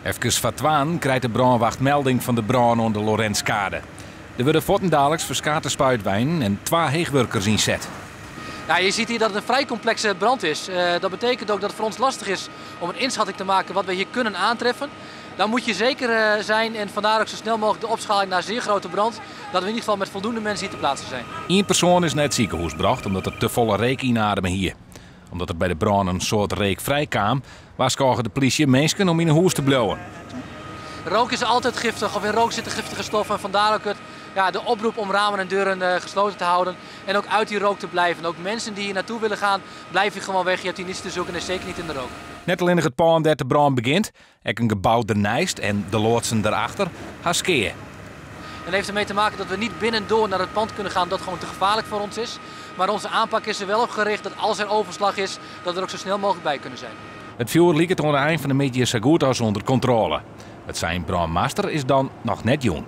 Even voor 12 krijgt de brandwacht melding van de brand onder de Lorenzkade. Er worden voortendaallijks verskate spuitwijn en 2 heegwerkers inzet. Ja, je ziet hier dat het een vrij complexe brand is. Dat betekent ook dat het voor ons lastig is om een inschatting te maken wat we hier kunnen aantreffen. Dan moet je zeker zijn en vandaar ook zo snel mogelijk de opschaling naar zeer grote brand. Dat we in ieder geval met voldoende mensen hier te plaatsen zijn. 1 persoon is naar het ziekenhuis gebracht omdat er te volle reek inademen hier. Omdat er bij de brand een soort reek vrij kwam, waarschuwde de politie mensen om in een huis te blijven. Rook is altijd giftig of in rook zitten giftige stoffen. En vandaar ook de oproep om ramen en deuren gesloten te houden. En ook uit die rook te blijven. En ook mensen die hier naartoe willen gaan, blijf je gewoon weg. Je hebt hier niets te zoeken en zeker niet in de rook. Net alleen het pand dat de brand begint, ook een gebouw ernaast en de loodsen daarachter, haskeer. En dat heeft ermee te maken dat we niet binnendoor naar het pand kunnen gaan, dat gewoon te gevaarlijk voor ons is. Maar onze aanpak is er wel op gericht dat als er overslag is, dat we er ook zo snel mogelijk bij kunnen zijn. Het vuur liep het onder eind van de media zo goed als onder controle. Het zijn brandmaster is dan nog net jong.